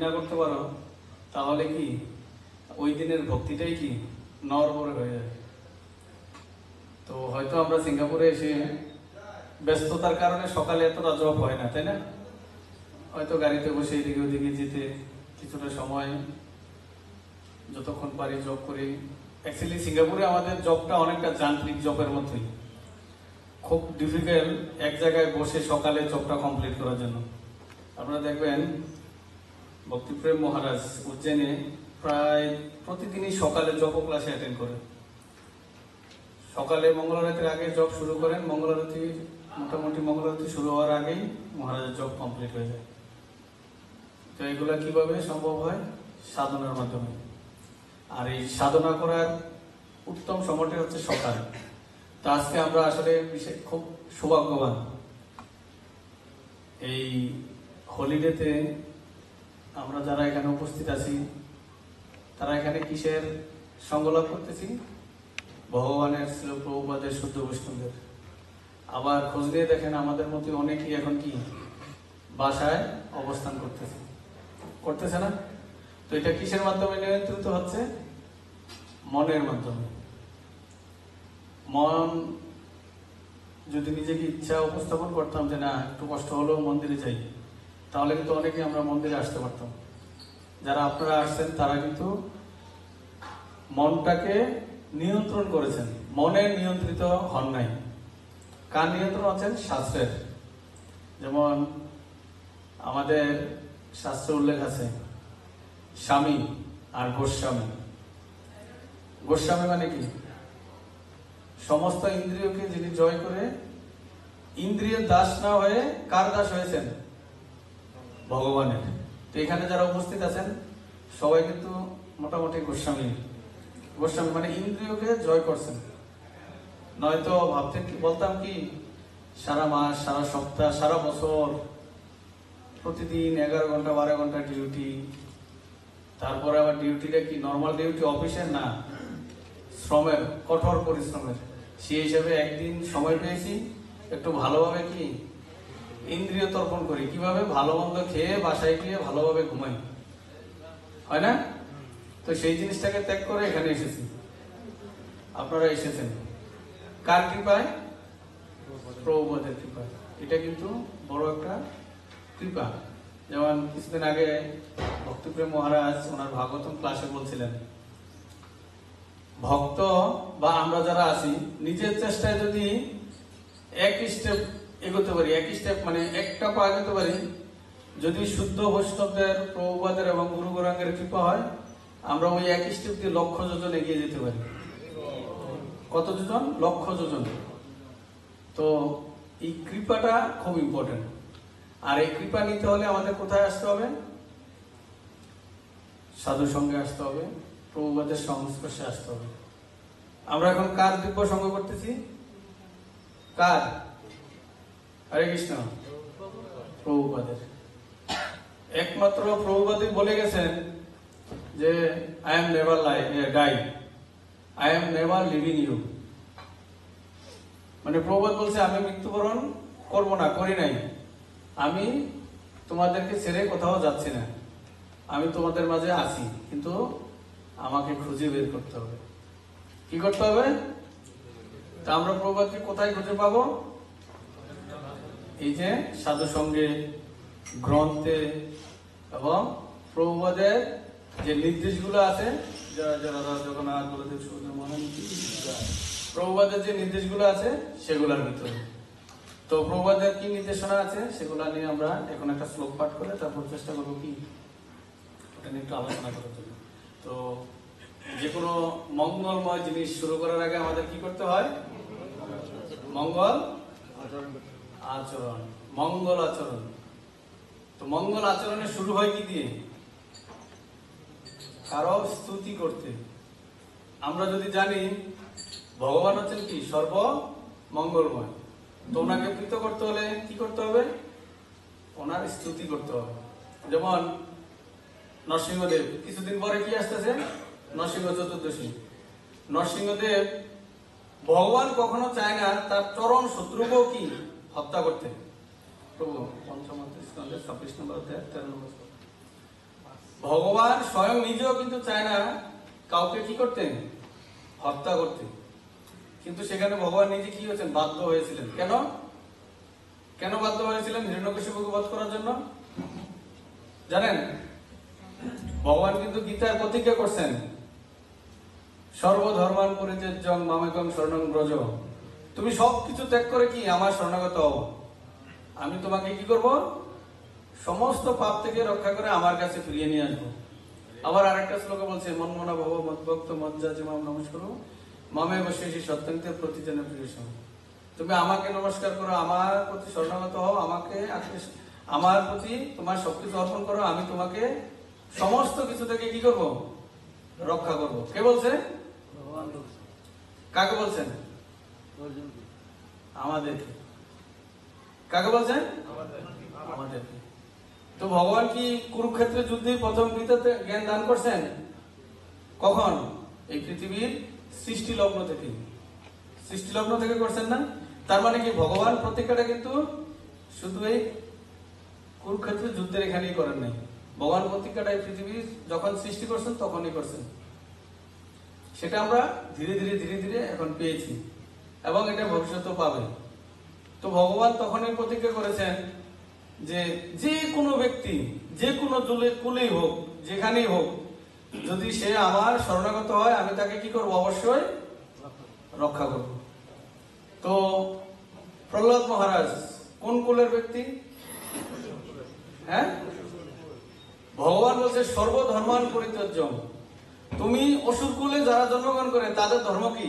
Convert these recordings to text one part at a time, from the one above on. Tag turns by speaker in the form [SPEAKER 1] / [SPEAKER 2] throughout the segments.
[SPEAKER 1] না করতে পারো তাহলে কি ওই দিনের ভক্তিটাই কি নড়বড়ে হয়ে যায়। তো হয়তো আমরা সিঙ্গাপুরে এসে ব্যস্ততার কারণে সকালে এতটা জব হয় না, তাই না? হয়তো গাড়িতে বসে এদিকে ওদিকে যেতে কিছুটা সময় যতক্ষণ পারি জব করি। অ্যাকচুয়ালি সিঙ্গাপুরে আমাদের জবটা অনেকটা যান্ত্রিক জবের মতোই, খুব ডিফিকাল্ট এক জায়গায় বসে সকালে জবটা কমপ্লিট করার জন্য। আপনারা দেখবেন ভক্তিপ্রেম মহারাজ উজ্জয়নে প্রায় প্রতিদিনই সকালে জব ক্লাসে অ্যাটেন্ড করে। সকালে মঙ্গলারতির আগে জব শুরু করেন, মোটামুটি মঙ্গলারতি শুরু হওয়ার আগেই মহারাজের জব কমপ্লিট হয়ে যায়। তো এগুলা কিভাবে সম্ভব হয়? সাধনার মাধ্যমে। আর এই সাধনা করার উত্তম সময়টা হচ্ছে সকাল। তো আজকে আমরা আসলে খুব সৌভাগ্যবান, এই হলিডেতে আমরা যারা এখানে উপস্থিত আছি তারা এখানে কিসের সংলাপ করতেছি? ভগবানের, শ্রীল প্রভুপাদের, শুদ্ধ বৈষ্ণবদের। আবার খোঁজ নিয়ে দেখেন আমাদের মতো অনেকেই এখন কি বাসায় অবস্থান করতেছে না? তো এটা কিসের মাধ্যমে নিয়ন্ত্রিত হচ্ছে? মনের মাধ্যমে। মন যদি নিজেকে ইচ্ছা উপস্থাপন করতাম যে না একটু কষ্ট হলেও মন্দিরে যাই, তাহলে কিন্তু অনেকে আমরা মন্দিরে আসতে পারতাম। যারা আপনারা আসছেন তারা কিন্তু মনটাকে নিয়ন্ত্রণ করেছেন, মনে নিয়ন্ত্রিত হন নাই। কার নিয়ন্ত্রণ আছেন? শাস্ত্রের। যেমন আমাদের শাস্ত্রে উল্লেখ আছে স্বামী আর গোস্বামী। গোস্বামী মানে কি? সমস্ত ইন্দ্রিয়কে যিনি জয় করে ইন্দ্রিয়ের দাস না হয়ে কার দাস হয়েছেন? ভগবানের। তো এখানে যারা উপস্থিত আছেন সবাই কিন্তু মোটামুটি গোস্বামী মানে ইন্দ্রিয়কে জয় করছেন। নয়তো বলতাম কি সারা মাস, সারা সপ্তাহ, সারা বছর প্রতিদিন 11 ঘন্টা 12 ঘন্টা ডিউটি, তারপরে আবার ডিউটিটা কি নর্মাল ডিউটি, অফিসের না, শ্রমের, কঠোর পরিশ্রমের। সেই হিসাবে একদিন সময় পেয়েছি একটু ভালোভাবে কি ইন্দ্রিয় তর্পণ করি। কিভাবে? ভালো মন্দ খেয়ে বাসায় গিয়ে ভালোভাবে ঘুমাই, হয় না? তো সেই জিনিসটাকে ত্যাগ করে এখানে এসেছি। আপনারা এসেছেন কার কৃপায়? প্রভুপাদের কৃপায়। এটা কিন্তু বড় একটা কৃপা। যেমন কিছুদিন আগে ভক্তিপ্রেম মহারাজ ওনার ভাগবতম ক্লাসে বলছিলেন, ভক্ত বা আমরা যারা আছি নিজের চেষ্টায় যদি এক স্টেপ এগোতে পারি, এক স্টেপ মানে একটা পা এগোতে পারি, যদি শুদ্ধ বৈষ্ণবদের, প্রভুপাদের এবং গুরু গৌরাঙ্গের কৃপা হয়, আমরা ওই এক স্টেপ দিয়ে লক্ষ যোজন এগিয়ে যেতে পারি। কত যোজন? লক্ষ যোজন। তো এই কৃপাটা খুব ইম্পর্টেন্ট। আর এই কৃপা নিতে হলে আমাদের কোথায় আসতে হবে? সাধু সঙ্গে আসতে হবে, প্রভুপাদের সংস্পর্শে আসতে হবে। আমরা এখন কার দিব্য সঙ্গ করতেছি? কার? হরে কৃষ্ণ, প্রভুপাদের। একমাত্র প্রভুপাদই বলে গেছেন যে I am never die, I am never living you. মানে প্রভুপাদ বলছে আমি মৃত্যুবরণ করবো না, করি নাই। আমি তোমাদেরকে ছেড়ে কোথাও যাচ্ছি না, আমি তোমাদের মাঝে আছি, কিন্তু আমাকে খুঁজে বের করতে হবে। কি করতে হবে? তা আমরা প্রভুপাদকে কোথায় খুঁজে পাবো? এই যে সাধু সঙ্গে, গ্রন্থে এবং প্রভুপাদের যে নির্দেশগুলো আছে, জগন্নাথ বলদেব প্রভুপাদের যে নির্দেশগুলো আছে সেগুলোর ভিতরে। তো প্রভুপাদের কি নির্দেশনা আছে সেগুলো নিয়ে আমরা এখন একটা শ্লোক পাঠ করে তারপর চেষ্টা করবো কি ওটা নিয়ে একটু আলোচনা করার জন্য। তো যে কোনো মঙ্গলময় জিনিস শুরু করার আগে আমাদের কি করতে হয়? মঙ্গল আচরণ, মঙ্গল আচরণ। তো মঙ্গল আচরণে শুরু হয় কি দিয়ে? কারো স্তুতি করতে। আমরা যদি জানি ভগবান হচ্ছেন কি সর্ব মঙ্গলময়, তো ওনাকে প্রীত করতে হলে কি করতে হবে? ওনার স্তুতি করতে হবে। যেমন নরসিংহদেব, কিছুদিন পরে কি আসতেছে? নরসিংহ চতুর্দশী। নরসিংহদেব ভগবান কখনো চায় না তার চরম শত্রুকেও কি হত্যা করতে। প্রভু পঞ্চম স্কন্ধের 26 নম্বর অধ্যায় 13 নম্বর। ভগবান স্বয়ং নিজেও কিন্তু চায় না কাউকে কি করতে, হত্যা করতে, কিন্তু সেখানে ভগবান নিজে কি হয়েছেন, বাধ্য হয়েছিলেন। কেন কেন বাধ্য হয়েছিলেন হিরণ্যকশিপুকে বধ করার জন্য জানেন? ভগবান কিন্তু গীতার প্রতিজ্ঞা করছেন, সর্বধর্মান পরিত্যাজ্যং মামেকং শরণং ব্রজ। তুমি সবকিছু ত্যাগ করে কি আমার শরণাগত হও, আমি তোমাকে কি করব, সমস্ত পাপ থেকে রক্ষা করে আমার কাছে ফিরিয়ে নিয়ে আসবো। আবার আরেকটা শ্লোকে বলছে, মনমনা ভব মদ্ভক্ত মজ্জা মাম নমস্কার মামে বসেছি সত্যন্তে প্রতিজনের প্রিয়। তুমি আমাকে নমস্কার করো, আমার প্রতি শরণাগত হও, আমাকে আমার প্রতি তোমার সবকিছু অর্পণ করো, আমি তোমাকে সমস্ত কিছু থেকে কি করব, রক্ষা করব। কে বলছে? কাকে বলছেন? আমাদেরকে। কাকে বলছেন? আমাদেরকে। তো ভগবান কি কুরুক্ষেত্রের যুদ্ধে প্রথম গীতাতে জ্ঞান দান করছেন কখন? এই পৃথিবীর সৃষ্টি লগ্ন থেকে, সৃষ্টি লগ্ন থেকে করছেন না? তার মানে কি ভগবান প্রতিজ্ঞাটা কিন্তু শুধু এই কুরুক্ষেত্রের যুদ্ধের এখানেই করেন নাই, ভগবান প্রতিজ্ঞাটা এই পৃথিবী যখন সৃষ্টি করছেন তখনই করছেন। সেটা আমরা ধীরে ধীরে ধীরে ধীরে এখন পেয়েছি এবং এটা ভবিষ্যতেও পাবে। তো ভগবান তখনই প্রতিজ্ঞা করেছেন যে যে কোনো ব্যক্তি যে কোনো কুলেই হোক, যেখানেই হোক, যদি সে আমার শরণাগত হয় আমি তাকে কি করব, অবশ্যই রক্ষা করব। তো প্রহ্লাদ মহারাজ কোন কুলের ব্যক্তি? হ্যাঁ, ভগবান বলছে সর্বধর্মান পরিত্যাজ্যং। তুমি অসুর কুলে যারা জন্মগ্রহণ করে তাদের ধর্ম কি?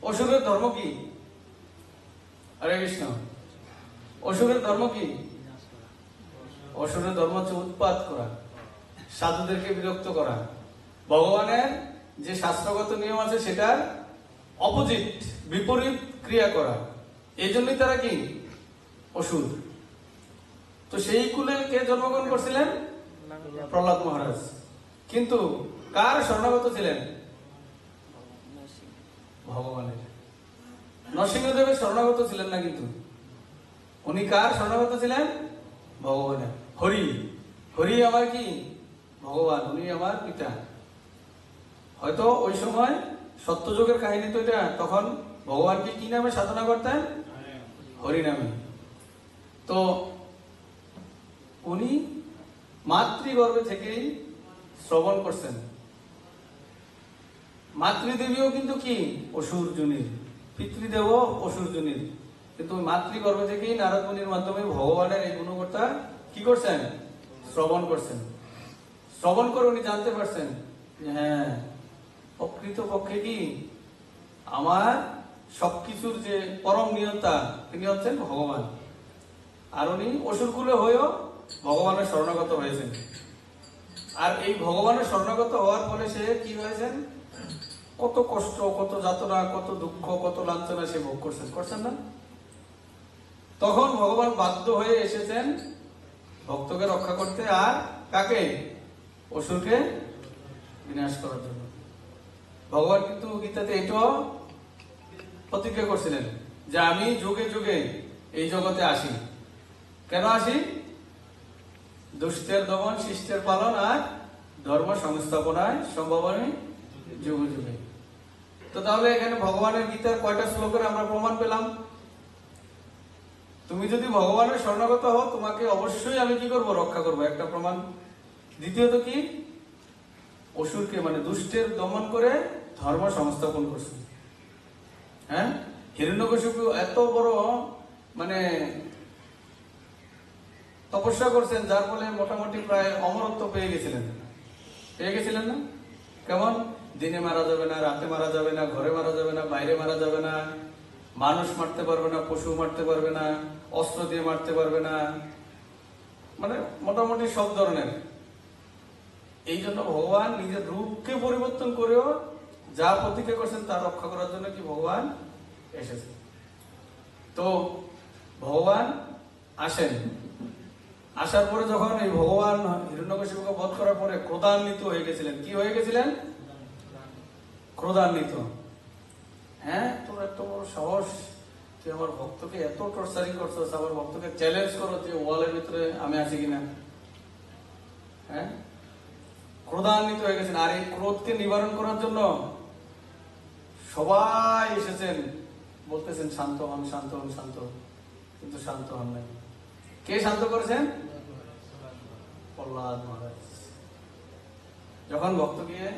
[SPEAKER 1] অসুরের ধর্ম কি? হরে কৃষ্ণ। অসুরের ধর্ম কি? অসুরের ধর্ম হচ্ছে উৎপাত করা, সাধুদেরকে বিরক্ত করা, ভগবানের যে শাস্ত্রগত নিয়ম আছে সেটার অপোজিট, বিপরীত ক্রিয়া করা। এই জন্যই তারা কি? অসুর। তো সেই কুলে কে জন্মগ্রহণ করছিলেন? প্রহ্লাদ মহারাজ। কিন্তু কার শরণাগত ছিলেন? ভগবানের। নরসিংহদেবের শরণাগত ছিলেন না, কিন্তু উনি কার শরণাগত ছিলেন? ভগবানের। হরি, হরি আমার কি? ভগবান, উনি আমার পিতা। হয়তো ওই সময় সত্যযুগের কাহিনী তো এটা, তখন ভগবানকে কি নামে সাধনা করতেন? হরি নামে। তো উনি মাতৃগর্ভে থেকেই শ্রবণ করছেন। মাতৃদেবীও কিন্তু কি? অসুর জনির, পিতৃদেবও অসুর জনির, কিন্তু মাতৃগর্ভে থেকেই নারদ মুনির মাধ্যমে ভগবানের এই গুণকর্তা কি করছেন? শ্রবণ করছেন। শ্রবণ করে উনি জানতে পারছেন যে হ্যাঁ, প্রকৃত পক্ষে কি আমার সবকিছুর যে পরম নিয়ন্তা তিনি হচ্ছেন ভগবান। আর উনি অসুরকুলে হয়েও ভগবানের শরণাগত হয়েছেন। আর এই ভগবানের শরণাগত হওয়ার ফলে সে কি হয়েছেন? কত কষ্ট, কত যাতনা, কত দুঃখ, কত লাঞ্ছনা সে ভোগ করছেন না? তখন ভগবান বাধ্য হয়ে এসেছেন ভক্তকে রক্ষা করতে, আর কাকে? অসুরকে বিনাশ করার জন্য। ভগবান কিন্তু গীতাতে এটাও প্রতিজ্ঞা করছিলেন যে আমি যুগে যুগে এই জগতে আসি। কেন আসি? দুষ্টের দমন, শিষ্টের পালন আর ধর্ম সংস্থাপনায় সম্ভাবনায় যুগে যুগে। তো তাহলে এখানে ভগবানের গীতার কয়টা শ্লোকের আমরা প্রমাণ পেলাম? তুমি যদি ভগবানের শরণাগত হও তোমাকে অবশ্যই আমি কি করব? রক্ষা করব, একটা প্রমাণ। দ্বিতীয়ত কি? অসুরকে মানে দুষ্টের দমন করে ধর্ম সংস্থাপন করছে। হ্যাঁ, হিরণ্যকশিপু এত বড় মানে তপস্যা করছেন যার ফলে মোটামুটি প্রায় অমরত্ব পেয়ে গেছিলেন না? কেমন? দিনে মারা যাবে না, রাতে মারা যাবে না, ঘরে মারা যাবে না, বাইরে মারা যাবে না, মানুষ মারতে পারবে না, পশু মারতে পারবে না, অস্ত্র দিয়ে মারতে পারবে না, মানে মোটামুটি সব ধরনের। এই জন্য ভগবান নিজের রূপকে পরিবর্তন করেও যা প্রতিজ্ঞা করছেন তা রক্ষা করার জন্য কি ভগবান এসেছেন। তো ভগবান আসেন, আসার পরে যখন এই ভগবান হিরণ্যকশিপুকে বধ করার পরে ক্রোধান্বিত হয়ে গেছিলেন। কি হয়ে গেছিলেন? ক্রোধান্বিত। হ্যাঁ, তোর এত বড় সাহস, তুই আমার ভক্তকে এত টর্চারিং করছিস, আমার ভক্তকে চ্যালেঞ্জ করো যে ওয়ালের ভিতরে আমি আছি কিনা। হ্যাঁ, ক্রোধান্বিত হয়ে গেছেন। আর এই ক্রোধকে নিবারণ করার জন্য সবাই এসেছেন, বলতেছেন শান্ত হন, শান্ত হন, শান্ত হন, কিন্তু শান্ত হন নাই। কে শান্ত করেছেন? প্রহ্লাদ মহারাজ। যখন ভক্ত গিয়ে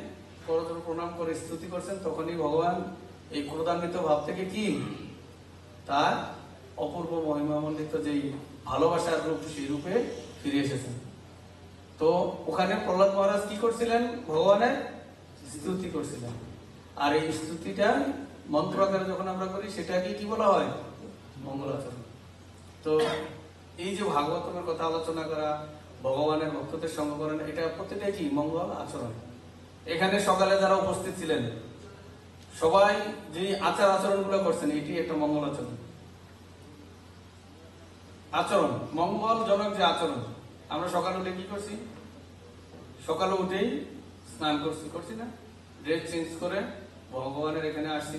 [SPEAKER 1] করজোড়ে প্রণাম করে স্তুতি করছেন, তখনই ভগবান এই ক্রোধান্বিত ভাব থেকে কি তার অপূর্ব মহিমামণ্ডিত যেই ভালোবাসার রূপ, সেই রূপে ফিরে এসেছেন। তো ওখানে প্রহ্লাদ মহারাজ কি করছিলেন? ভগবানের স্তুতি করছিলেন। আর এই স্তুতিটা মন্ত্র আকারে যখন আমরা করি, সেটাকে কি বলা হয়? মঙ্গলাচরণ। তো এই যে ভাগবতের কথা আলোচনা করা, ভগবানের ভক্তদের সঙ্গ করেন, এটা প্রত্যেকটাই কি মঙ্গল আচরণ। এখানে সকালে যারা উপস্থিত ছিলেন সবাই যে আচার আচরণ গুলো করছেন, এটি একটা মঙ্গল আচরণ। আচরণ মঙ্গলজনক যে আচরণ। আমরা সকালে উঠে কি করছি? সকালে উঠেই স্নান করছি না, ড্রেস চেঞ্জ করে ভগবানের এখানে আসছি,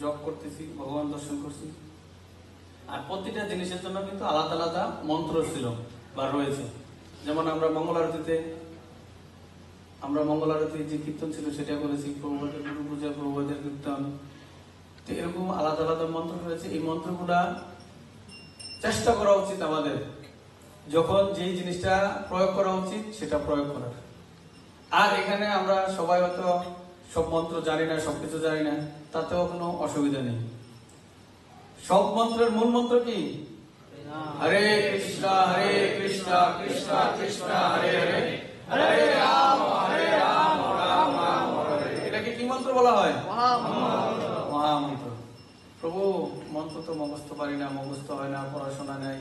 [SPEAKER 1] জপ করতেছি, ভগবান দর্শন করছি। আর প্রতিটা জিনিসের জন্য কিন্তু আলাদা আলাদা মন্ত্র ছিল বা রয়েছে। যেমন আমরা মঙ্গল আরতি যে কীর্তন ছিল সেটা করেছি, প্রভুপাদের গুরু পূজা, প্রভুপাদের কীর্তন। তো এরকম আলাদা আলাদা মন্ত্র রয়েছে। এই মন্ত্রগুলা চেষ্টা করা উচিত আমাদের, যখন যেই জিনিসটা প্রয়োগ করা উচিত সেটা প্রয়োগ করার। আর এখানে আমরা সবাই হয়তো সব মন্ত্র জানি না, সবকিছু জানি না, তাতেও কোনো অসুবিধা নেই। সব মন্ত্রের মূল মন্ত্র কি? হরে কৃষ্ণ কৃষ্ণ কৃষ্ণ হরে হরে, হরে রাম রাম রাম হরে হরে। এটাকে কি মন্ত্র বলা হয়? মহামন্ত্র। প্রভু, মন্ত্র তো মুখস্থ পারি না, মুখস্থ হয় না, পড়াশোনা নেই,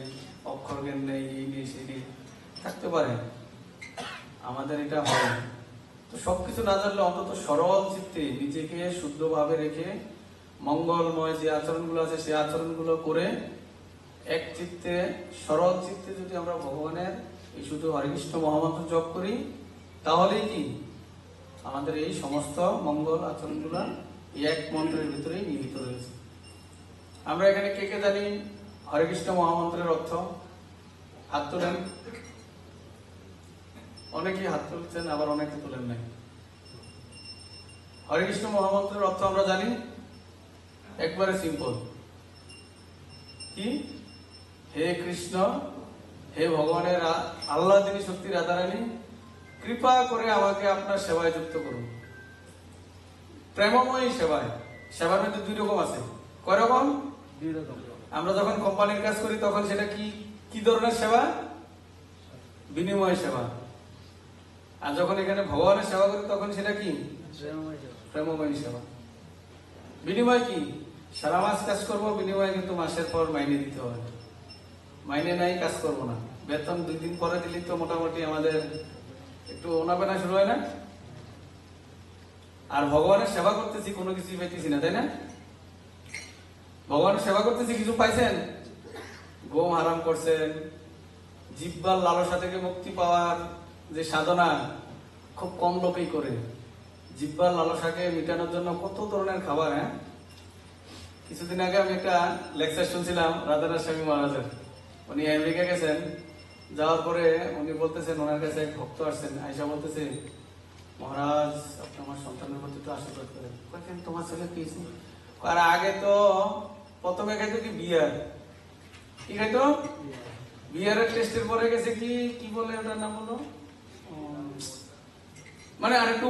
[SPEAKER 1] অক্ষর জ্ঞান নেই, এই নেই সেই নেই। থাকতে পারে, আমাদের এটা হয় না। তো সবকিছু না জানলে অন্তত সরল চিত্তে নিজেকে শুদ্ধভাবে রেখে মঙ্গলময় যে আচরণগুলো আছে সেই আচরণগুলো করে এক চিত্তে, সরল চিত্তে যদি আমরা ভগবানের এই শুধু হরে কৃষ্ণ মহামন্ত্র জপ করি, তাহলেই কি আমাদের এই সমস্ত মঙ্গল আচরণগুলো এই এক মন্ত্রের ভিতরেই নিহিত রয়েছে। আমরা এখানে কে কে জানি হরে কৃষ্ণ মহামন্ত্রের অর্থ? হাত তোলেন। অনেকেই হাত তুলছেন, আবার অনেকে তোলেন নাই। হরে কৃষ্ণ মহামন্ত্রের অর্থ আমরা জানি, একবারে সিম্পল। কি? হে কৃষ্ণ, হে ভগবানের আল্লাহ তিনি শক্তি রাধারানী, কৃপা করে আমাকে আপনার সেবায় যুক্ত করুন। প্রেমময়ী সেবায়। সেবার মধ্যে দুই রকম আছে। কয় রকম? দুই রকম। আমরা যখন কোম্পানির কাজ করি তখন সেটা কি ধরনের সেবা? বিনিময় সেবা। আর যখন এখানে ভগবানের সেবা করি তখন সেটা কি? প্রেমময়ী সেবা। বিনিময় কি? সারা মাস কাজ করবো, বিনিময়ে কিন্তু মাসের পর মাইনে দিতে হবে। মাইনে নাই, কাজ করবো না। বেতন 2 দিন পরে দিলে তো মোটামুটি আমাদের একটু ওনাবেনা শুরু হয় না? আর ভগবানের সেবা করতেছি, কোনো কিছুই পাইতেছি না, তাই না? ভগবানের সেবা করতেছি, কিছু পাইছেন? গম হারাম করছেন, জিহ্বার লালসা থেকে মুক্তি পাওয়ার যে সাধনা খুব কম লোকেই করে। জিহ্বার লালসাকে মেটানোর জন্য কত ধরনের খাবার। হ্যাঁ, কিছুদিন আগে আমি একটা লেকচার শুনছিলাম রাধানাথ স্বামী মহারাজের। উনি আমেরিকা গেছেন, যাওয়ার পরে উনি বলতেছেন, ওনার কাছে এক ভক্ত আসছেন, আয়সা বলতেছে, মহারাজ আপনি আমার সন্তানের প্রতি তো আশীর্বাদ করেন। কেন তোমার ছেলে পেয়েছি? আর আগে তো প্রথমে খাইতো কি বিয়ার, কি খাইতো? বিয়ারের টেস্টের পরে গেছে কি বলে ওটার নাম হলো, মানে আর একটু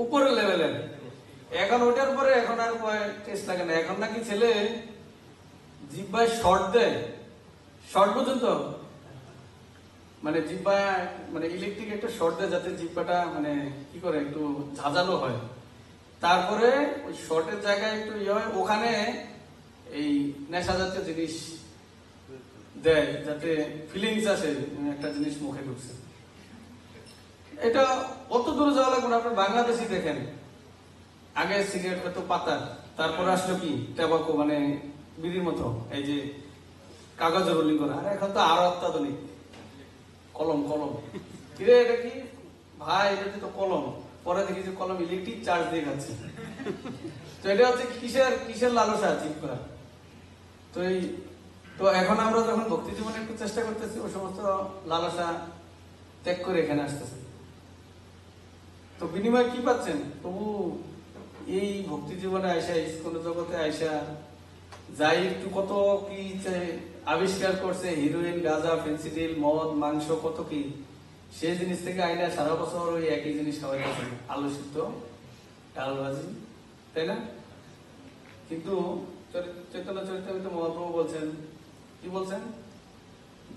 [SPEAKER 1] উপরের লেভেলের। এখন ওটার পরে এখন আর টেস্ট লাগে না। এখন নাকি ছেলে জিহ্বায় শর্ট দেয়, শর্ট পর্যন্ত, মানে জিহ্বায় মানে ইলেকট্রিক একটা শর্ট দেয় যাতে জিহ্বাটা মানে কি করে একটু ঝাঁঝালো হয়। তারপরে ওই শর্টের জায়গায় একটু ইয়ে হয়, ওখানে এই নেশা জাতীয় জিনিস দেয় যাতে ফিলিংস আসে একটা জিনিস মুখে ঢুকছে। এটা অত দূরে যাওয়া লাগবে না। আপনার বাংলাদেশি দেখেন, আগে সিগারেট হয়তো পাতা, তারপরে আসলো কি টেবাকো, মানে বিড়ির মতো এই যে কাগজ রোলিং করা। আর এখন তো আরো অত্যাধুনিক, কলম। কিরে এটা কি ভাই? এটা তো কলম। পরে দেখি যে কলম ইলেকট্রিক চার্জ দিয়ে খাচ্ছে। তো এটা হচ্ছে কিসের লালসা ঠিক করা। তো এখন আমরা যখন ভক্তি জীবনে একটু চেষ্টা করতেছি, ওই সমস্ত লালসা ত্যাগ করে এখানে আসতেছি। তো বিনিময় কি পাচ্ছেন? প্রভু এই ভক্তি জীবনে আইসা, ইস্কন জগতে আইসা যাই একটু কত কি আবিষ্কার করছে, হিরোইন, গাঁজা, ফেন্সিডিল, মদ, মাংস, কত কি, সেই জিনিস থেকে আইনা সারা বছর ওই একই জিনিস খাওয়াইতেছেন, আলু সিদ্ধ, ডাল ভাজি, তাই না? কিন্তু চৈতন্য চরিতামৃতে মহাপ্রভু বলছেন, কি বলছেন?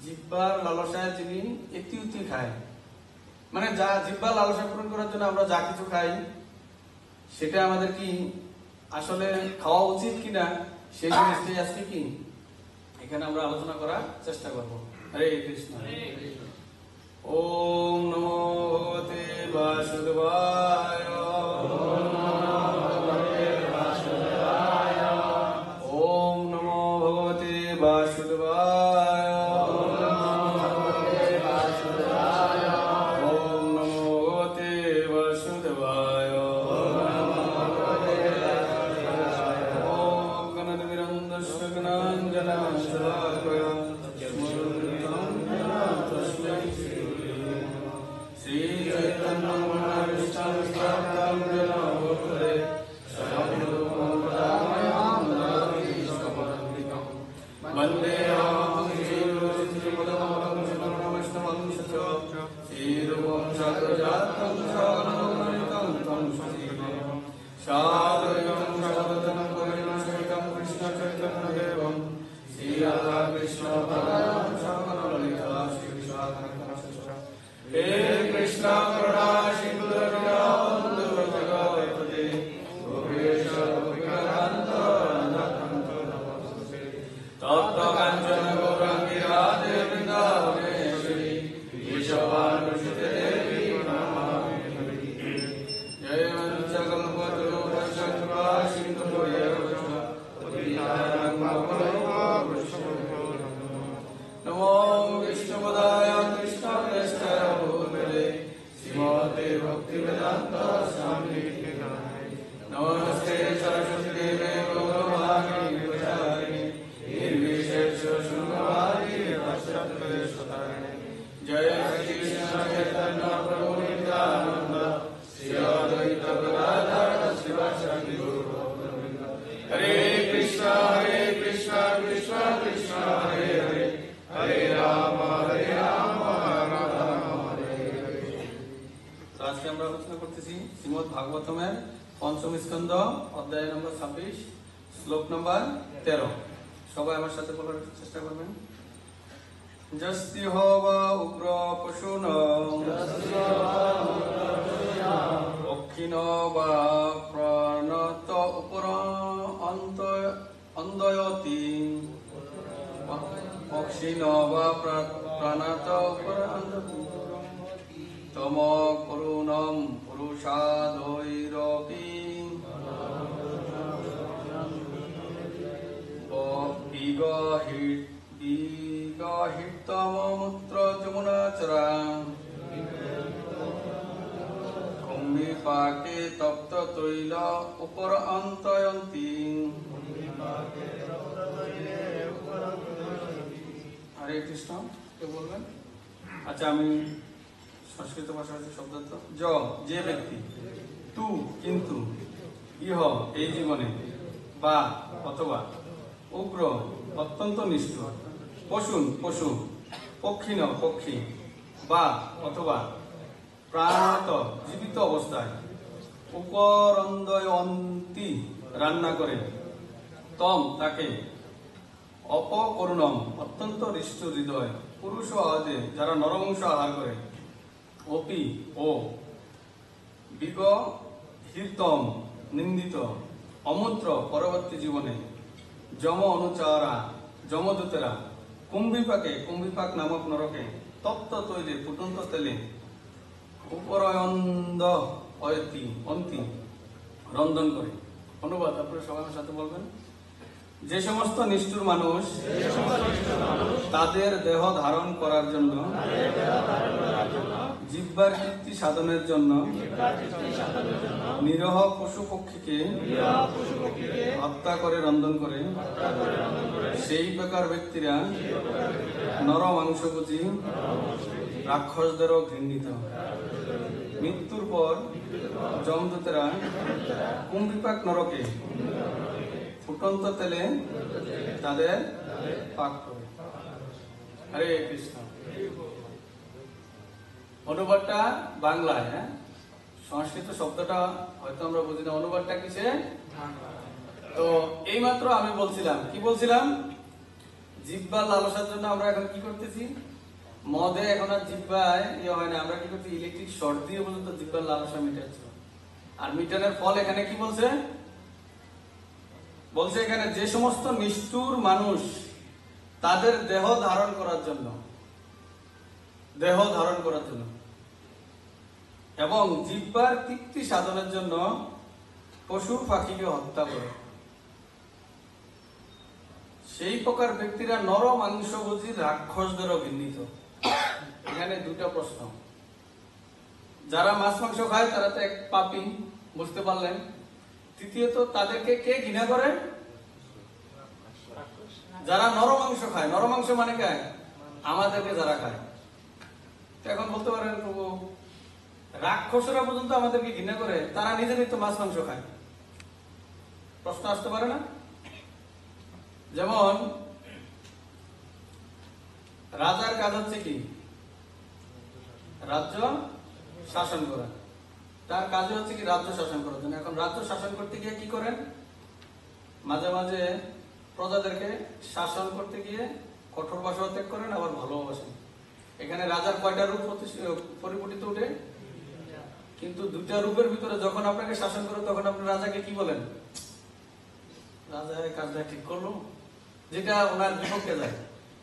[SPEAKER 1] জিহ্বার লালসায় যিনি এতি উতি খায়, মানে যা জিহ্বার লালসা পূরণ করার জন্য আমরা যা কিছু খাই, সেটা আমাদের কি আসলে খাওয়া উচিত কিনা, সেই জিনিসটাই আজকে কি এখানে আমরা আলোচনা করার চেষ্টা করব। হরে কৃষ্ণ। ওম নমো ভগবতে বাসুদেবায়। ওম নমো ভগবতে বাসুদেবায়। ওম নমো ভগবতে বাসুদেবায়। ওম গণাধিপতিরন্দস্য গণাঞ্জনাশলাকয়া স্মরন্तं তস্मै শ্রী চৈতন্য মহাবিষ্ণুং স্থাপিतं येन ভূতলে স্বয়ং পদাময়ং নারায়ণীশ্বরং বন্দেऽহং শ্রীগুরুশ্রীপদকমलं শরণমষ্টমं চ শ্রীরূপं সাগ্রজাतं সাগরমণিतं तं শ্রীগুরুं সাদৈतं সাদतं পরিণাশিतं কৃষ্ণচৈতন্যদেবं শ্রী রাধা কৃষ্ণ পরম সাগরললিতা শ্রী বিশাখান্বিতা। হে কৃষ্ণ করুণা সিন্ধু দীনবন্ধু জগৎপতে গোপীশ গোপীকান্ত রাধাকান্ত নমস্তে। তপ্ত কাঞ্চন গৌরাঙ্গী রাধে বৃন্দাবনেশ্বরী কেশবানুসুতে দেবী নমামি হরি। জয় মঞ্চকল্পতরুভ্যশ্চ কৃপা সিন্ধুভ্যেব চ পতিতানাং পাবনেভ্যো নমো বিষ্ণুপদায় কৃষ্ণপ্রেষ্ঠায় ভূতলে শ্রীমতে ভক্তিবেদান্ত স্বামিনিতে নমস্তে সরস্বতী দেবে গৌরবাণী প্রচারিণী নির্বিশেষ শূন্যবাদী পাশ্চাত্যদেশতারিণী। জয় শ্রী কৃষ্ণ চৈতন্য প্রভু নিত্যানন্দ শ্রী অদ্বৈত গদাধর শিবাসাদি গৌর ভক্তবৃন্দ। হরে কৃষ্ণ কৃষ্ণ কৃষ্ণ হরে হরে, হরে রাম রাম হরে হরে। তো আজকে আমরা আলোচনা করতেছি শ্রীমদ্ ভাগবতমের পঞ্চম স্কন্ধ, অধ্যায় নম্বর 26, শ্লোক নম্বর 13। সবাই আমার সাথে বলার চেষ্টা করবেন। যস্তি হবা উগ্র পশুন পক্ষিণ বা প্রণত উপর অন্দয়তি পক্ষিণ বা প্রাণত উপর অন্দয়তি তম করুণম পুরুষাদৈরপি বিগহিতমূত্র যমুনাচরা কুম্ভিপাকে তপ্ত তৈল উপর অন্তয়ন্তি। হরে কৃষ্ণ। কে বলবেন? আচ্ছা, আমি সংস্কৃত ভাষার শব্দার্থ। যে ব্যক্তি, তু কিন্তু, ইহ এই জীবনে, বা অথবা, উগ্র অত্যন্ত নিষ্ঠুর, পশুন পশু, পক্ষিণ পক্ষী, বা অথবা, প্রাণত জীবিত অবস্থায়, উপরন্দয়ন্তি রান্না করে, তম তাকে, অপকরুণম অত্যন্ত নিষ্ঠুর হৃদয়, পুরুষ আদে যারা নরমাংস আহার করে, অপি ও, বিগহিতম নিন্দিত, অমূত্র পরবর্তী জীবনে, যম অনুচারা যমদূতেরা, কুম্ভিপাকে কুম্ভিপাক নামক নরকে, তপ্ত তৈলে ফুটন্ত তেলে, উপরয়ন্দ অয়তি অন্তি রন্ধন করে। অনুবাদ আপনারা সবাই আমার সাথে বলবেন। যে সমস্ত নিষ্ঠুর মানুষ তাদের দেহ ধারণ করার জন্য, জিহ্বার তৃপ্তি সাধনের জন্য নিরহ পশু পক্ষীকে হত্যা করে রন্ধন করে, সেই প্রকার ব্যক্তিরা নর মাংসভোজী রাক্ষসদেরও ঘৃণিত। মৃত্যুর পর যমদূতেরা কুম্ভিপাক নরকে ফুটন্ত তেলে তাদের পাক করে। হরে কৃষ্ণ। অনুবাদটা বাংলায়, হ্যাঁ, সংস্কৃত শব্দটা হয়তো আমরা বুঝি না, অনুবাদটা কিসে? তো এইমাত্র আমি বলছিলাম, কি বলছিলাম? জিহ্বার লালসার জন্য আমরা এখন কি করতেছি? মদে এখন আর জিহ্বায় ইয়ে হয় না, আমরা কি করছি? ইলেকট্রিক শর্ট দিয়ে পর্যন্ত জিহ্বার লালসা মিটাচ্ছি। আর মিটানোর ফল এখানে কি বলছে? বলছে এখানে যে সমস্ত নিষ্ঠুর মানুষ তাদের দেহ ধারণ করার জন্য এবং জিহ্বার তৃপ্তি সাধনের জন্য পশু পাখিকে হত্যা করে, সেই প্রকার ব্যক্তিরা নর মাংসভোজী রাক্ষসদেরও ঘৃণিত। এখানে দুটা প্রশ্ন। যারা মাছ মাংস খায় তারা তো এক পাপী, বুঝতে পারলেন। তৃতীয়ত, তাদেরকে কে ঘৃণা করে? যারা নর মাংস খায়। নর মাংস মানে খায় আমাদেরকে যারা খায়। এখন বলতে পারেন প্রভু, রাক্ষসরা পর্যন্ত আমাদেরকে ঘৃণা করে, তারা নিজেরাই তো মাছ মাংস খায়। প্রশ্ন আসতে পারে না? যেমন রাজার কাজ হচ্ছে কি? রাজ্য শাসন করা। তার কাজ হচ্ছে কি? রাজ্য শাসন করার জন্য। এখন রাজ্য শাসন করতে গিয়ে কি করেন? মাঝে মাঝে প্রজাদেরকে শাসন করতে গিয়ে কঠোর ভাষা ত্যাগ করেন, আবার ভালোবাসেন। এখানে রাজার কয়টা রূপ পরিবর্তিত উঠে? কিন্তু দুটা রূপের ভিতরে যখন আপনাকে শাসন করে তখন আপনি রাজাকে কি বলেন? রাজা এই কাজটা ঠিক করলো, যেটা ওনার বিপক্ষে যায়।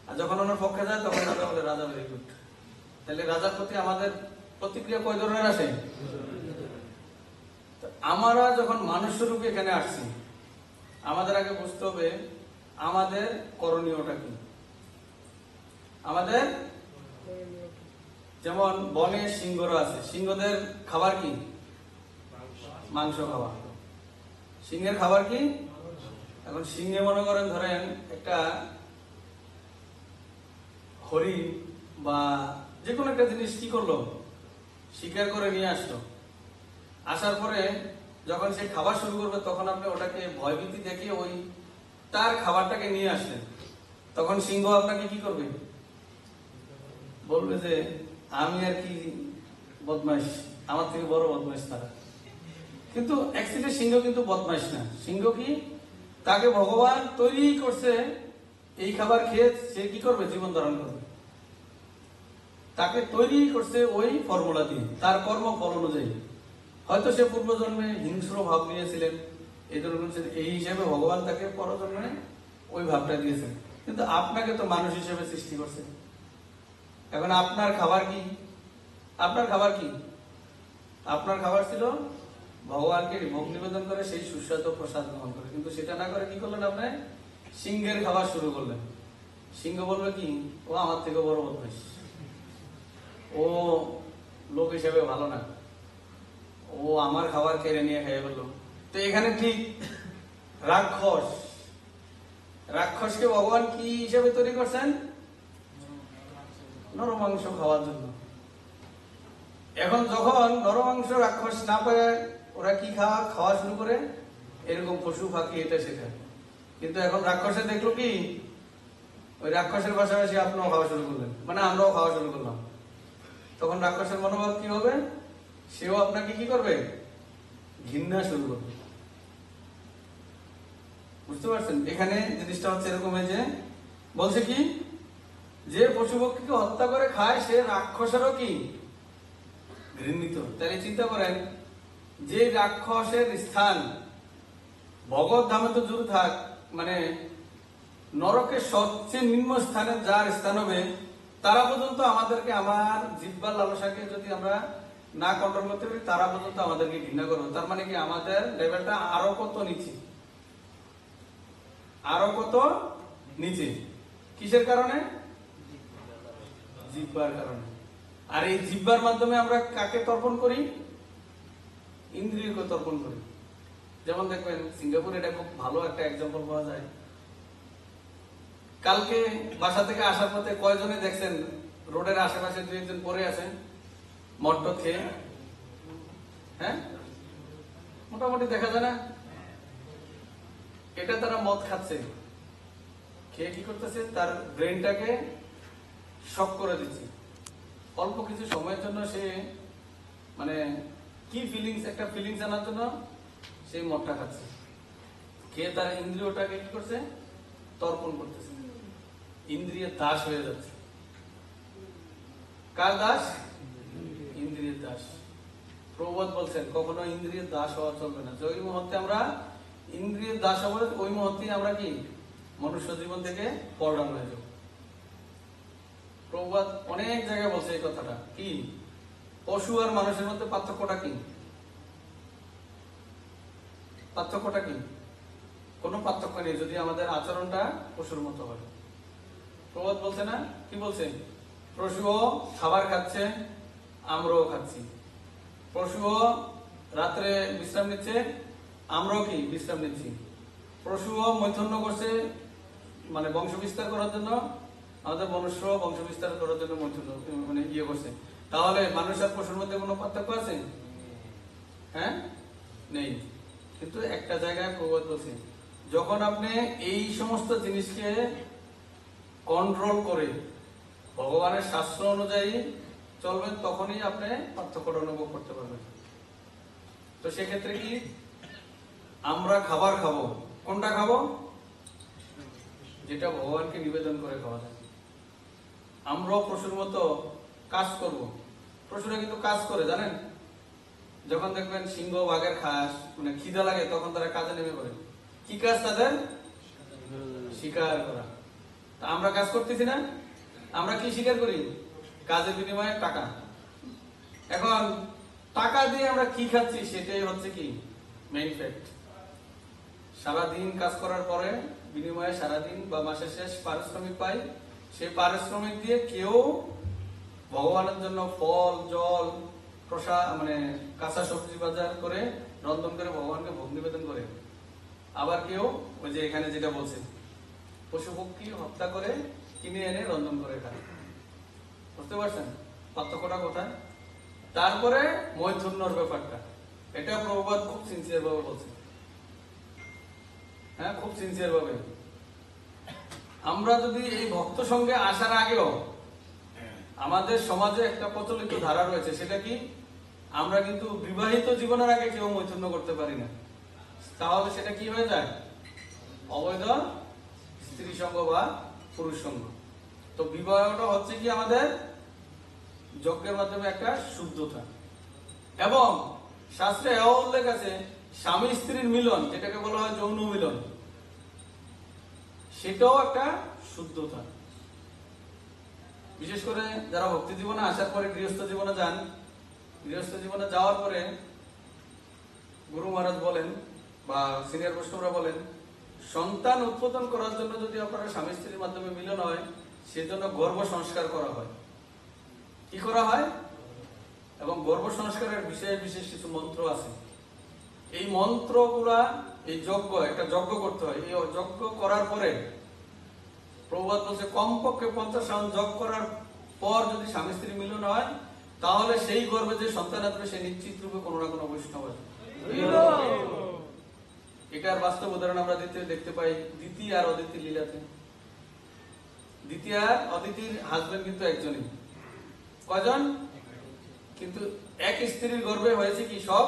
[SPEAKER 1] আর যখন ওনার পক্ষে যায় তখন রাজা বলে রাজা ভেরি গুড। তাহলে রাজার প্রতি আমাদের প্রতিক্রিয়া কয় ধরনের আসে? আমরা যখন মানুষ রূপে এখানে আসছি, আমাদের আগে বুঝতে হবে আমাদের করণীয়টা কি। আমাদের যেমন বনে সিংহরা আছে, সিংহদের খাবার কি? মাংস খাওয়া। সিংহের খাবার কি? এখন সিংহে মনে করেন, ধরেন একটা হরিণ বা যে কোনো একটা জিনিস কি করলো? শিকার করে নিয়ে আসলো। আসার পরে যখন সে খাবার শুরু করবে তখন আপনি ওটাকে ভয়ভীতি দেখে ওই তার খাবারটাকে নিয়ে আসলেন, তখন সিংহ আপনাকে কি করবে? বলবে যে আমি আর কি বদমাইশ, আমার থেকে বড় বদমাইশ তারা। কিন্তু অ্যাকচুয়ালি সিংহ কিন্তু বদমাইশ না। সিংহ কি? তাকে ভগবান তৈরি করছে এই খাবার খেয়ে সে কি করবে? জীবন ধারণ করবে। তাকে তৈরি করছে ওই ফর্মুলা দিয়ে, তার কর্ম ফল অনুযায়ী। হয়তো সে পূর্বজন্মে হিংস্র ভাব নিয়েছিলেন, এই হিসেবে ভগবান তাকে পরজন্মে ওই ভাবটা দিয়েছেন। কিন্তু আপনাকে তো মানুষ হিসেবে সৃষ্টি করছে। এখন আপনার খাবার কি? আপনার খাবার কি? আপনার খাবার ছিল ভগবানকে ভোগ নিবেদন করে সেই সুস্বাদু প্রসাদ গ্রহণ করে। কিন্তু সেটা না করে কি করলেন? আপনি সিংহের খাবার শুরু করলেন। সিংহ বলবে কি? ও আমার থেকে বড় বদমাইশ, ও লোক হিসেবে ভালো না, ও আমার খাবার কেড়ে নিয়ে খেয়ে ফেললো। তো এখানে ঠিক রাক্ষসকে ভগবান কি হিসেবে তৈরি করছেন? নরমাংস খাওয়ার জন্য। এখন যখন নরমাংস রাক্ষস না পায়, ওরা কি খাওয়া শুরু করে? এরকম পশু পাখি এটা সেটা। কিন্তু এখন রাক্ষসে দেখলো কি? ওই রাক্ষসের পাশাপাশি আপনিও খাওয়া শুরু করলেন, মানে আমরাও খাওয়া শুরু করলাম। তখন রাক্ষসের মনোভাব কি হবে? সেও আপনাকে কি করবে? ঘৃণা শুরু করবে। বুঝতে পারছেন? এখানে জিনিসটা হচ্ছে এরকম, যে বলছে কি? যে পশু পক্ষীকে হত্যা করে খায় সে রাক্ষসেরও কি? ঘৃণিত। তাহলে চিন্তা করেন, যে রাক্ষসের স্থান ভগবত ধামে তো জোর থাক, মানে নরকের সবচেয়ে নিম্ন স্থানে যার স্থান হবে, তারা পর্যন্ত আমাদেরকে, আমার জিহ্বার লালসাকে যদি আমরা না কন্ট্রোল করতে পারি, তারা পর্যন্ত আমাদেরকে ঘৃণা করবে। তার মানে কি? আমাদের লেভেলটা আরো কত নিচে, আরো কত নিচে। কিসের কারণে? জিহ্বার কারণে। আর এই জিহ্বার মাধ্যমে আমরা কাকে তর্পণ করি? ইন্দ্রিয়কে তর্পণ করি। যেমন দেখবেন সিঙ্গাপুরে এটা খুব ভালো একটা এক্সাম্পল পাওয়া যায়। কালকে বাসা থেকে আসার পথে কয়জনে দেখছেন রোডের আশেপাশে দুই একজন পড়ে আছেন মট্ট খেয়ে? হ্যাঁ, মোটামুটি দেখা যায় না? এটা তারা মদ খাচ্ছে, খেয়ে কি করতেছে, তার ব্রেনটাকে শক করে দিচ্ছে। অল্প কিছু সময়ের জন্য সে মানে কি ফিলিংস, একটা ফিলিংস আনার জন্য সেই মদটা খাচ্ছে, খেয়ে তার ইন্দ্রিয়টাকে কি করছে, তর্পণ করতেছে, ইন্দ্রিয়ের দাস হয়ে যাচ্ছে। কার দাস? ইন্দ্রিয়ের দাস। প্রবাদ বলছেন কখনো ইন্দ্রিয়ের দাস হওয়া চলবে না। যে ওই মুহূর্তে আমরা ইন্দ্রিয়ের দাস হবো, ওই মুহূর্তে আমরা কি মনুষ্য জীবন থেকে পরডাউন হয়ে যাব। প্রবাদ অনেক জায়গায় বলছে এই কথাটা। কি পশু আর মানুষের মধ্যে পার্থক্যটা কি? পার্থক্যটা কি? কোনো পার্থক্য নেই যদি আমাদের আচরণটা পশুর মতো হয়। প্রবাদ বলছে না, কি বলছে? পশুও খাবার খাচ্ছে, আমরাও খাচ্ছি। পশুও রাত্রে বিশ্রাম নিচ্ছে, আমরাও কি বিশ্রাম নিচ্ছি। পশুও মৈথুন্য করছে, মানে বংশ বিস্তার করার জন্য, আমাদের মনুষ্য বংশ বিস্তার করার জন্য মৈথুন্য মানে ইয়ে করছে। তাহলে মানুষ আর পশুর মধ্যে কোনো পার্থক্য আছে? হ্যাঁ, নেই। কিন্তু একটা জায়গায় প্রবাদ বলছে, যখন আপনি এই সমস্ত জিনিসকে কন্ট্রোল করে ভগবানের শাস্ত্র অনুযায়ী চলবেন, তখনই আপনি পার্থক্যটা অনুভব করতে পারবেন। তো সেক্ষেত্রে কি আমরা খাবার খাবো, কোনটা খাবো? যেটা ভগবানকে নিবেদন করে খাওয়া যায়। আমরাও পশুর মতো কাজ করব। পশুরা কিন্তু কাজ করে, জানেন? যখন দেখবেন সিংহ বাঘের খাস মানে খিদা লাগে, তখন তারা কাজে নেমে পড়ে। কি কাজ তাদের? শিকার করা। তা আমরা কাজ করতেছি না? আমরা কি শিকার করি? কাজের বিনিময়ে টাকা। এখন টাকা দিয়ে আমরা কি খাচ্ছি সেটাই হচ্ছে কি মেইন ফ্যাক্ট। সারাদিন কাজ করার পরে বিনিময়ে সারাদিন বা মাসের শেষ পারিশ্রমিক পাই। সেই পারিশ্রমিক দিয়ে কেউ ভগবানের জন্য ফল, জল, প্রসাদ মানে কাঁচা সবজি বাজার করে রন্ধন করে ভগবানকে ভোগ নিবেদন করে। আবার কেউ ওই যে এখানে যেটা বলছে, পশু পক্ষী হত্যা করে কিনে এনে রন্ধন করে খায়। বুঝতে পারছেন পার্থক্যটা কোথায়? তারপরে মৈথুন্যর ব্যাপারটা, এটা প্রবাদ খুব সিনসিয়ার ভাবে বলছে। হ্যাঁ, খুব সিনসিয়ার ভাবে। আমরা যদি এই ভক্ত সঙ্গে আসার আগেও আমাদের সমাজে একটা প্রচলিত ধারা রয়েছে, সেটা কি আমরা কিন্তু বিবাহিত জীবনের আগে কেউ মৈথুন্য করতে পারি না। তাহলে সেটা কি হয়ে যায়? অবৈধ স্ত্রী সঙ্গ বা পুরুষ সঙ্গ। তো বিবাহটা হচ্ছে কি আমাদের যজ্ঞের মাধ্যমে একটা শুদ্ধতা। এবং শাস্ত্রে এও উল্লেখ আছে স্বামী স্ত্রীর মিলন, যেটাকে বলা হয় যৌন মিলন, সেটাও একটা শুদ্ধতা। বিশেষ করে যারা ভক্তি জীবনে আসার পরে গৃহস্থ জীবনে যান, গৃহস্থ জীবনে যাওয়ার পরে গুরু মহারাজ বলেন বা সিনিয়র বৈষ্ণবরা বলেন, সন্তান উৎপাদন করার জন্য যদি আপনারা স্বামী স্ত্রীর মাধ্যমে মিলন হয়, সেজন্য গর্ভ সংস্কার করা হয়। কি করা হয়? এবং গর্ভ সংস্কারের বিষয়ে বিশেষ কিছু মন্ত্র আছে। এই মন্ত্রগুলা, এই যজ্ঞ, একটা যজ্ঞ করতে হয়। এই যজ্ঞ করার পরে প্রবাদ বলছে কমপক্ষে 50 রাউন্ড যজ্ঞ করার পর যদি স্বামী স্ত্রী মিলন হয়, তাহলে সেই গর্ভে যে সন্তান আসবে সে নিশ্চিত রূপে কোনো না কোনো বৈষ্ণব আছে। এটার বাস্তব উদাহরণ আমরা দেখতে পাই দিতি আর অদিতির লীলাতে। দিতি আর অদিতির হাজবেন্ড কিন্তু একজনই। কয়জন? কিন্তু এক স্ত্রীর গর্ভে হয়েছে কি সব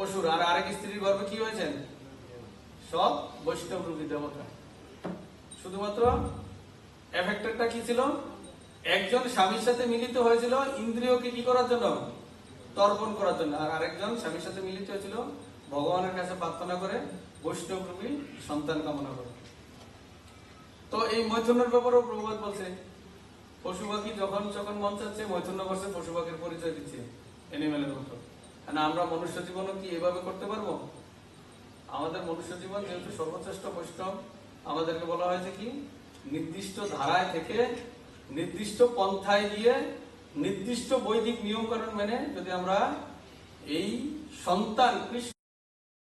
[SPEAKER 1] অসুর, আর আরেক স্ত্রীর গর্ভে কি হয়েছেন সব বৈষ্ণব রূপী দেবতা। শুধুমাত্র এফেক্টরটা কি ছিল? একজন স্বামীর সাথে মিলিত হয়েছিল ইন্দ্রিয়কে কি করার জন্য? তর্পণ করার জন্য। আর আরেকজন স্বামীর সাথে মিলিত হয়েছিল ভগবানের কাছে প্রার্থনা করে বৈষ্ণব রূপী সন্তান কামনা করে। তো এই মৈথুনের ব্যাপারেও প্রবাদ বলছে পশু পাখি যখন যখন মন চাচ্ছে মৈথুন্য করছে, পশু পাখির পরিচয় দিচ্ছে এনিমেলের মতো। না আমরা মনুষ্য জীবনও কি এভাবে করতে পারবো? আমাদের মনুষ্য জীবন যেহেতু সর্বশ্রেষ্ঠ বৈষ্ণব, আমাদেরকে বলা হয়েছে কি নির্দিষ্ট ধারায় থেকে নির্দিষ্ট পন্থায় গিয়ে নির্দিষ্ট বৈদিক নিয়ম কানুন মেনে যদি আমরা এই সন্তান কৃষ্ণ